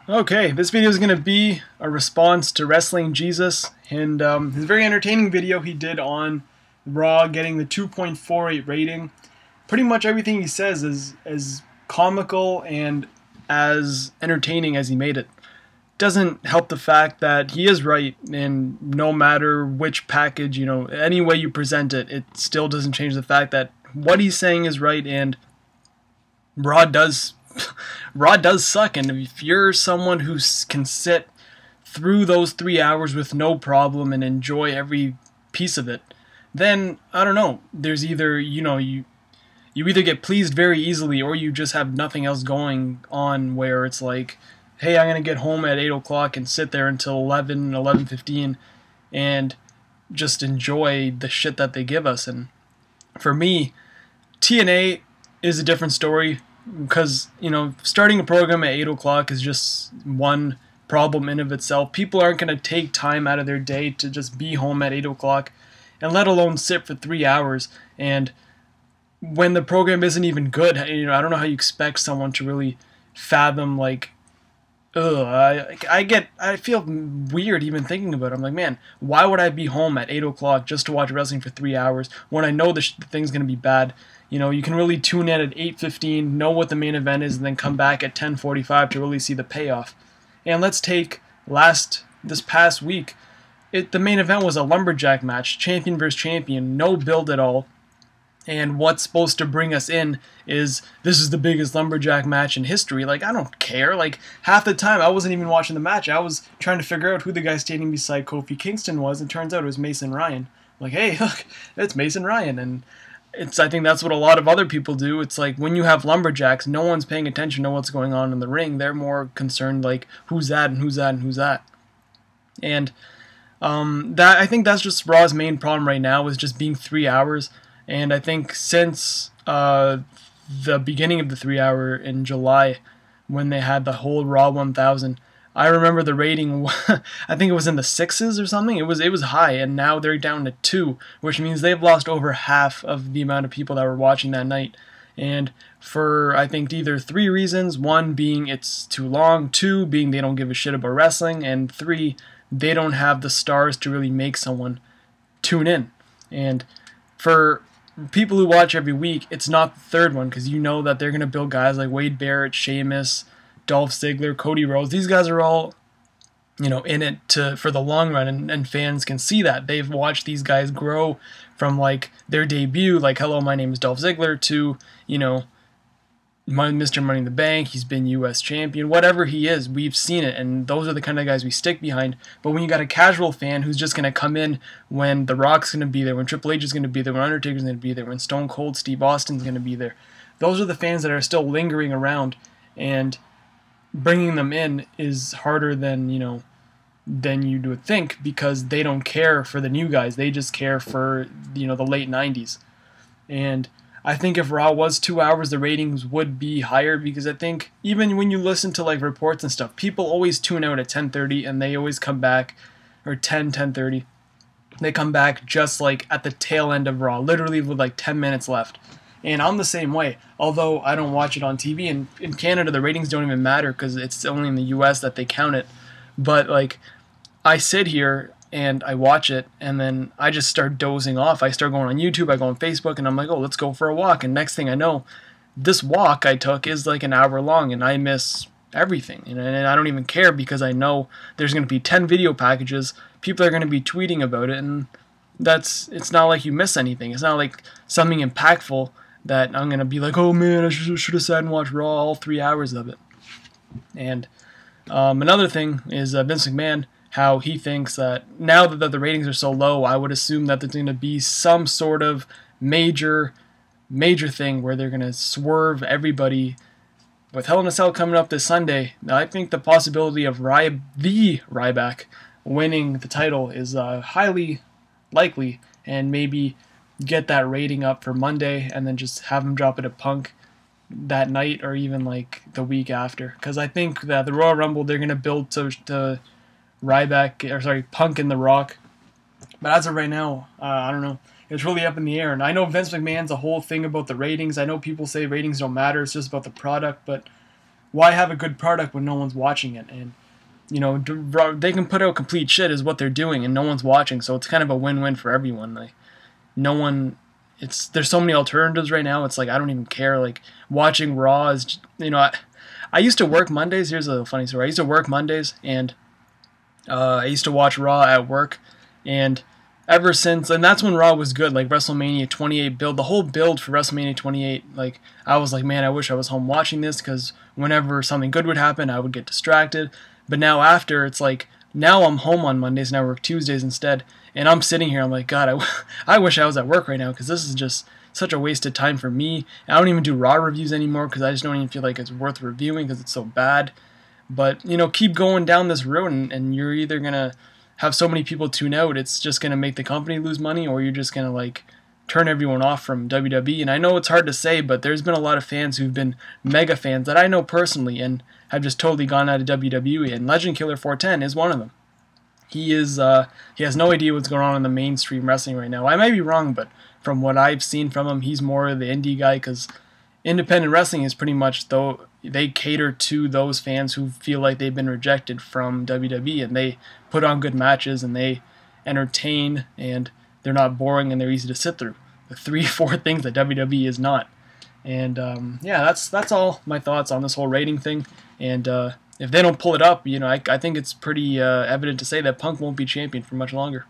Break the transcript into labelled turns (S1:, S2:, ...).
S1: Okay, this video is going to be a response to Wrestling Jesus and his very entertaining video he did on Raw getting the 2.48 rating. Pretty much everything he says is as comical and as entertaining as he made it. Doesn't help the fact that he is right, and no matter which package, any way you present it, it still doesn't change the fact that what he's saying is right, and Raw does Raw does suck. And if you're someone who can sit through those 3 hours with no problem and enjoy every piece of it, then I don't know. There's either you either get pleased very easily, or you just have nothing else going on where it's like, hey, I'm gonna get home at 8 o'clock and sit there until 11:15 and just enjoy the shit that they give us. And for me, TNA is a different story, because starting a program at 8 o'clock is just one problem in of itself. People aren't going to take time out of their day to just be home at 8 o'clock, and let alone sit for 3 hours. And when the program isn't even good, I don't know how you expect someone to really fathom, like, I feel weird even thinking about it. I'm like, man, why would I be home at 8 o'clock just to watch wrestling for 3 hours when I know the thing's going to be bad? You can really tune in at 8:15, know what the main event is, and then come back at 10:45 to really see the payoff. And let's take this past week. The main event was a lumberjack match, champion versus champion, no build at all. And what's supposed to bring us in is, this is the biggest lumberjack match in history. Like, I don't care. Like, half the time I wasn't even watching the match. I was trying to figure out who the guy standing beside Kofi Kingston was, and turns out it was Mason Ryan. I'm like, hey, look, it's Mason Ryan. And I think that's what a lot of other people do. It's like, when you have lumberjacks, no one's paying attention to what's going on in the ring. They're more concerned, like, who's that and who's that and who's that. And I think that's just Raw's main problem right now, is just being 3 hours. And I think since the beginning of the 3 hour in July, when they had the whole Raw 1000, I remember the rating, I think it was in the 6s or something. It was high, and now they're down to 2, which means they've lost over half of the amount of people that were watching that night. And for, I think, either 3 reasons: 1 being it's too long, 2 being they don't give a shit about wrestling, and 3, they don't have the stars to really make someone tune in. And for people who watch every week, it's not the third one, because you know that they're going to build guys like Wade Barrett, Sheamus, Dolph Ziggler, Cody Rhodes. These guys are all, in it for the long run, and fans can see that. They've watched these guys grow from, like, their debut, like, hello, my name is Dolph Ziggler, to, Mr. Money in the Bank. He's been U.S. champion. Whatever he is, we've seen it, and those are the kind of guys we stick behind. But when you got a casual fan who's just going to come in when The Rock's going to be there, when Triple H is going to be there, when Undertaker's going to be there, when Stone Cold Steve Austin's going to be there, those are the fans that are still lingering around, and bringing them in is harder than you would think, because they don't care for the new guys. They just care for the late 90s. And I think if Raw was 2 hours, the ratings would be higher, because I think even when you listen to, like, reports and stuff, people always tune out at 10:30, and they always come back, or 10:30. They come back just, like, at the tail end of Raw, literally with like 10 minutes left. And I'm the same way, although I don't watch it on TV. And in Canada, the ratings don't even matter, because it's only in the US that they count it. But, like, I sit here and I watch it, and then I just start dozing off. I start going on YouTube, I go on Facebook, and I'm like, oh, let's go for a walk. And next thing I know, this walk I took is like an hour long, and I miss everything. And I don't even care, because I know there's going to be 10 video packages. People are going to be tweeting about it, and it's not like you miss anything. It's not like something impactful that I'm going to be like, oh man, I should have sat and watched Raw all 3 hours of it. And another thing is Vince McMahon, how he thinks that now that the ratings are so low, I would assume that there's going to be some sort of major thing where they're going to swerve everybody. With Hell in a Cell coming up this Sunday, I think the possibility of the Ryback winning the title is highly likely, and maybe get that rating up for Monday, and then just have him drop it at Punk that night, or even like the week after. Because I think that the Royal Rumble, they're going to build to Punk and The Rock. But as of right now, I don't know. It's really up in the air. And I know Vince McMahon's a whole thing about the ratings. I know people say ratings don't matter. It's just about the product. But why have a good product when no one's watching it? And you know, they can put out complete shit is what they're doing, and no one's watching, so it's kind of a win-win for everyone. Like, no one, there's so many alternatives right now. It's like I don't even care. Like watching Raw is, you know, I used to work Mondays. Here's a funny story. I used to work Mondays, and I used to watch Raw at work, and ever since, and that's when Raw was good, like WrestleMania 28 build, the whole build for WrestleMania 28, like, I was like, man, I wish I was home watching this, because whenever something good would happen, I would get distracted. But now after, it's like, now I'm home on Mondays, and I work Tuesdays instead, and I'm sitting here, I'm like, God, I wish I was at work right now, because this is just such a wasted time for me. I don't even do Raw reviews anymore, because I just don't even feel like it's worth reviewing, because it's so bad. But, you know, keep going down this road, and you're either going to have so many people tune out, it's just going to make the company lose money, or you're just going to, like, turn everyone off from WWE. And I know it's hard to say, but there's been a lot of fans who've been mega fans that I know personally and have just totally gone out of WWE, and Legend Killer 410 is one of them. He has no idea what's going on in the mainstream wrestling right now. I might be wrong, but from what I've seen from him, he's more the indie guy, because independent wrestling is pretty much, though, they cater to those fans who feel like they've been rejected from WWE, and they put on good matches, and they entertain, and they're not boring, and they're easy to sit through. The 3-4 things that WWE is not. And yeah, that's all my thoughts on this whole rating thing. And if they don't pull it up, you know, I think it's pretty evident to say that Punk won't be champion for much longer.